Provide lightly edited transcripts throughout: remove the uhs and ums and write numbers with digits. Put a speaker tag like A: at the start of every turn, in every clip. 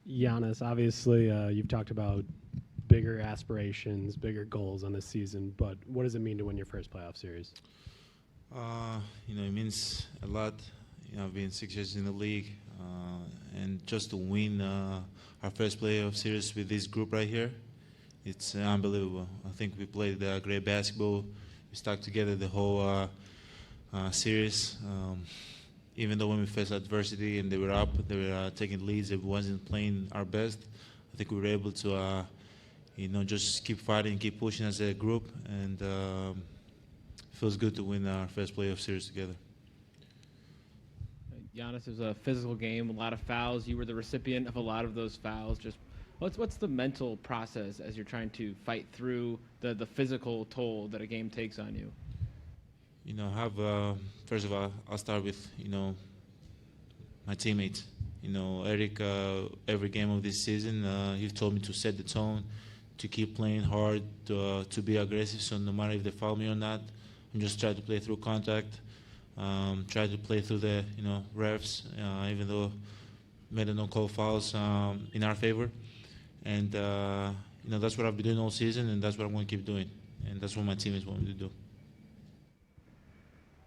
A: Giannis, obviously, you've talked about bigger aspirations, bigger goals on this season, but what does it mean to win your first playoff series?
B: It means a lot. I've been 6 years in the league, and just to win our first playoff series with this group right here, it's unbelievable. I think we played great basketball. We stuck together the whole series. Even though when we faced adversity and they were up, they were taking leads, it wasn't playing our best. I think we were able to, just keep fighting, keep pushing as a group, and it feels good to win our first playoff series together.
C: Giannis, it was a physical game, a lot of fouls. You were the recipient of a lot of those fouls. Just what's the mental process as you're trying to fight through the physical toll that a game takes on you?
B: First of all, I'll start with, my teammates. Eric, every game of this season, he told me to set the tone, to keep playing hard, to be aggressive. So no matter if they foul me or not, I'm just trying to play through contact, try to play through the, refs, even though made no call fouls in our favor. And, that's what I've been doing all season, and that's what I'm going to keep doing. And that's what my teammates want me to do.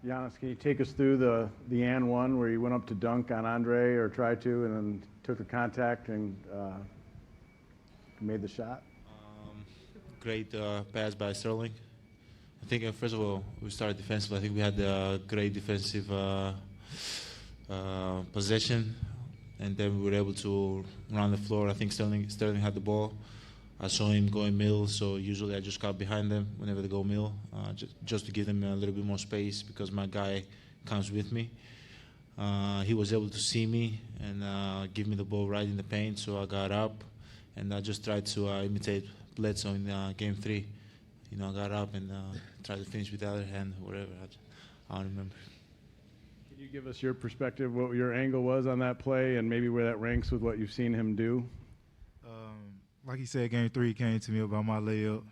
D: Giannis, can you take us through the and one where you went up to dunk on Andre or tried to and then took the contact and made the shot?
B: Great pass by Sterling. I think, first of all, we started defensively. I think we had a great defensive possession, and then we were able to run the floor. I think Sterling had the ball. I saw him going middle, so usually I just got behind them whenever they go middle, just to give them a little bit more space because my guy comes with me. He was able to see me and give me the ball right in the paint, so I got up, and I just tried to imitate Bledsoe in Game 3. I got up and tried to finish with the other hand, whatever. I don't remember.
D: Can you give us your perspective, what your angle was on that play, and maybe where that ranks with what you've seen him do?
E: Like he said, Game 3 came to me about my layup,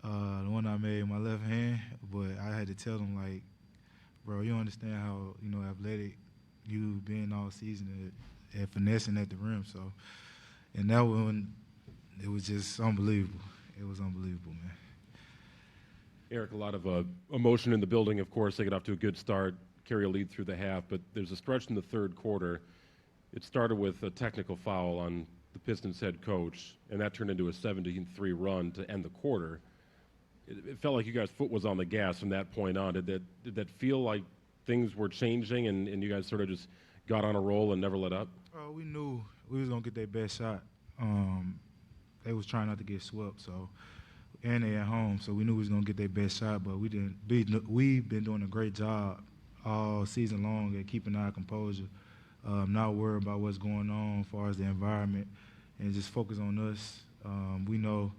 E: the one I made in my left hand. But I had to tell him, like, bro, you don't understand how, athletic you've been all season at finessing at the rim. So, and that one, it was just unbelievable. It was unbelievable, man.
F: Eric, a lot of emotion in the building, of course. They get off to a good start, carry a lead through the half. But there's a stretch in the third quarter. It started with a technical foul on the Pistons head coach, and that turned into a 17-3 run to end the quarter. It felt like you guys' foot was on the gas from that point on. Did that feel like things were changing and you guys sort of just got on a roll and never let up?
E: We knew we was going to get their best shot. They was trying not to get swept, and they at home, so we knew we was going to get their best shot, but we didn't. We've been doing a great job all season long at keeping our composure, not worried about what's going on as far as the environment, and just focus on us. We know,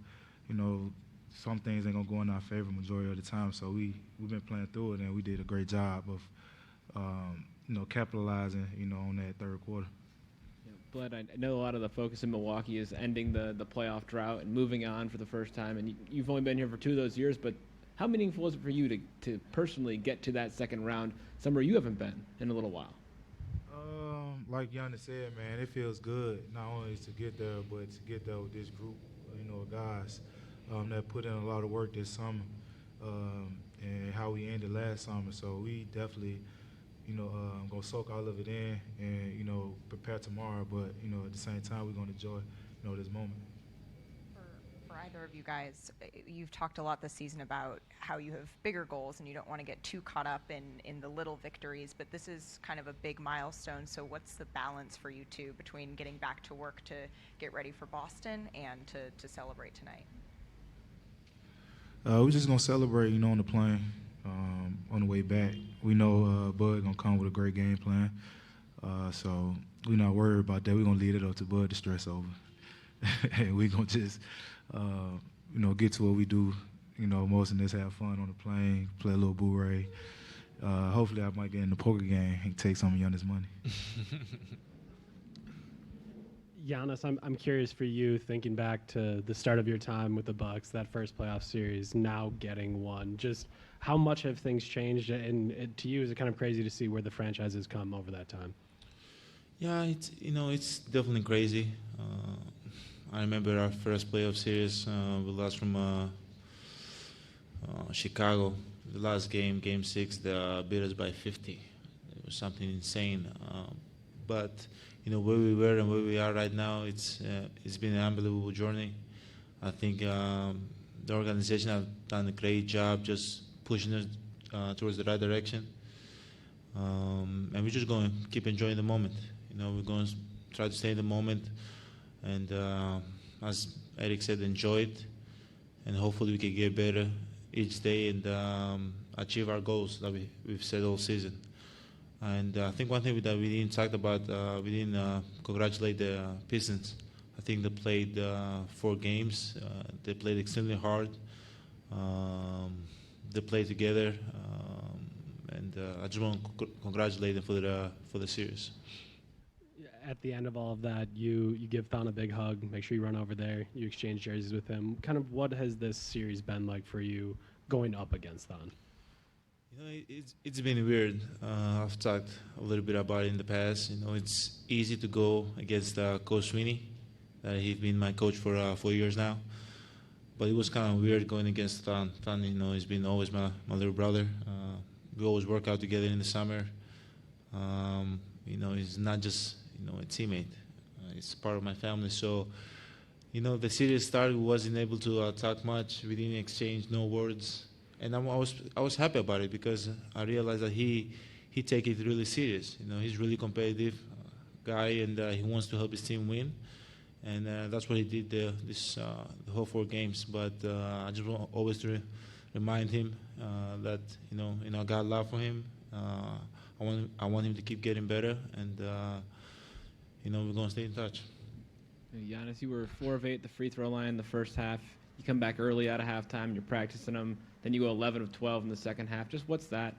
E: some things ain't gonna go in our favor majority of the time, so we've been playing through it, and we did a great job of, capitalizing, on that third quarter.
C: Bled, I know a lot of the focus in Milwaukee is ending the playoff drought and moving on for the first time, and you've only been here for 2 of those years, but how meaningful is it for you to personally get to that second round, somewhere you haven't been in a little while?
E: Like Giannis said, man, it feels good not only to get there, but to get there with this group, of guys that put in a lot of work this summer and how we ended last summer. So we definitely, gonna soak all of it in and, prepare tomorrow. But, at the same time, we're gonna enjoy, this moment.
G: For either of you guys, you've talked a lot this season about how you have bigger goals and you don't want to get too caught up in the little victories, but this is kind of a big milestone. So what's the balance for you two between getting back to work to get ready for Boston and to celebrate tonight?
E: We're just going to celebrate, on the plane on the way back. We know Bud going to come with a great game plan, so we're not worried about that. We're going to leave it up to Bud to stress over. And we're going to just get to what we do, most of this, have fun on the plane, play a little boo-ray. Hopefully I might get in the poker game and take some of Giannis' money.
A: Giannis, I'm curious for you, thinking back to the start of your time with the Bucks, that first playoff series, now getting one. Just how much have things changed? And to you, is it kind of crazy to see where the franchise has come over that time?
B: Yeah, it's definitely crazy. I remember our first playoff series. We lost from Chicago. The last game, Game 6, they beat us by 50. It was something insane. But where we were and where we are right now, it's been an unbelievable journey. I think the organization have done a great job just pushing us towards the right direction. And we're just going to keep enjoying the moment. We're going to try to stay in the moment, and as Eric said, enjoy it, and hopefully we can get better each day and achieve our goals that we've set all season. And I think one thing that we didn't talk about, we didn't congratulate the Pistons. I think they played 4 games. They played extremely hard. They played together, and I just want to congratulate them for the series.
A: At the end of all of that, you give Thon a big hug. Make sure you run over there. You exchange jerseys with him. Kind of what has this series been like for you going up against Thon?
B: It's been weird. I've talked a little bit about it in the past. It's easy to go against Coach Sweeney. He's been my coach for 4 years now. But it was kind of weird going against Thon. Thon, he's been always my little brother. We always work out together in the summer. He's not just a teammate. It's part of my family. So, the series started. We wasn't able to talk much. We didn't exchange no words, and I was happy about it because I realized that he take it really serious. He's really competitive guy, and he wants to help his team win, and that's what he did the whole 4 games. But I just want always to remind him that I got love for him. I want him to keep getting better, and we're going to stay in touch.
C: Giannis, you were 4 of 8 at the free throw line in the first half. You come back early out of halftime. You're practicing them. Then you go 11 of 12 in the second half. Just what's that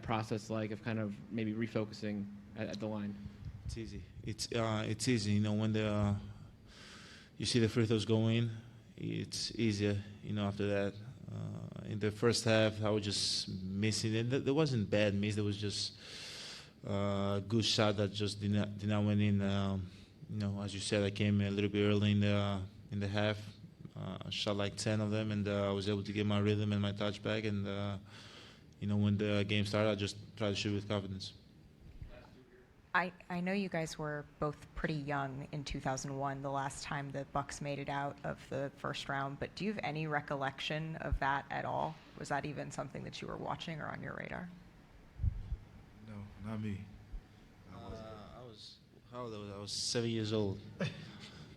C: process like of kind of maybe refocusing at the line?
B: It's easy. It's easy. When you see the free throws go in, it's easier. After that. In the first half, I was just missing it. There wasn't bad miss. There was just a good shot that just did not went in. As you said, I came a little bit early in the half. Shot like 10 of them, and I was able to get my rhythm and my touch back. And when the game started, I just tried to shoot with confidence.
G: I know you guys were both pretty young in 2001, the last time the Bucks made it out of the first round, but do you have any recollection of that at all? Was that even something that you were watching or on your radar?
E: No, not me.
B: How old was I? I was 7 years old.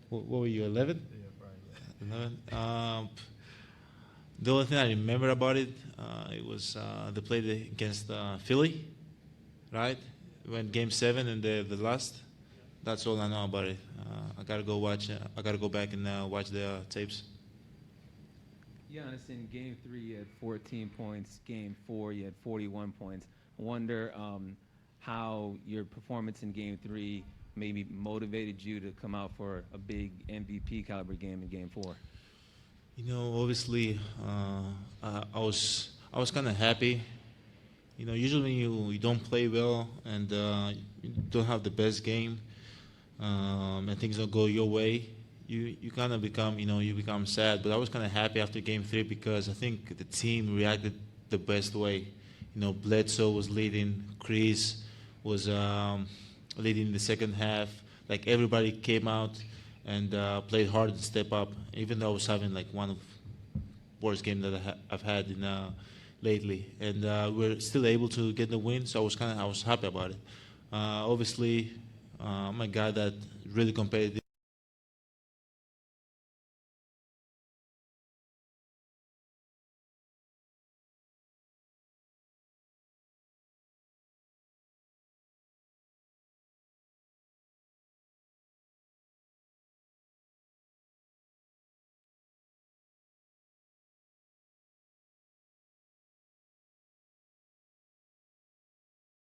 B: What were you, 11? Yeah, probably. 11. The only thing I remember about it, it was they played against Philly, right? When Game 7 and the last, that's all I know about it. I gotta go watch. I gotta go back and watch the tapes.
H: Giannis, in Game 3, you had 14 points. Game 4, you had 41 points. I wonder how your performance in Game 3 maybe motivated you to come out for a big MVP caliber game in Game 4.
B: Obviously, I was kind of happy. Usually when you don't play well and you don't have the best game and things don't go your way, you kind of become, you become sad. But I was kind of happy after Game 3 because I think the team reacted the best way. Bledsoe was leading, Chris was leading the second half. Like everybody came out and played hard and step up. Even though I was having like one of the worst games that I've had in lately, and we're still able to get the win. So I was happy about it. Obviously, I'm a guy that really competitive.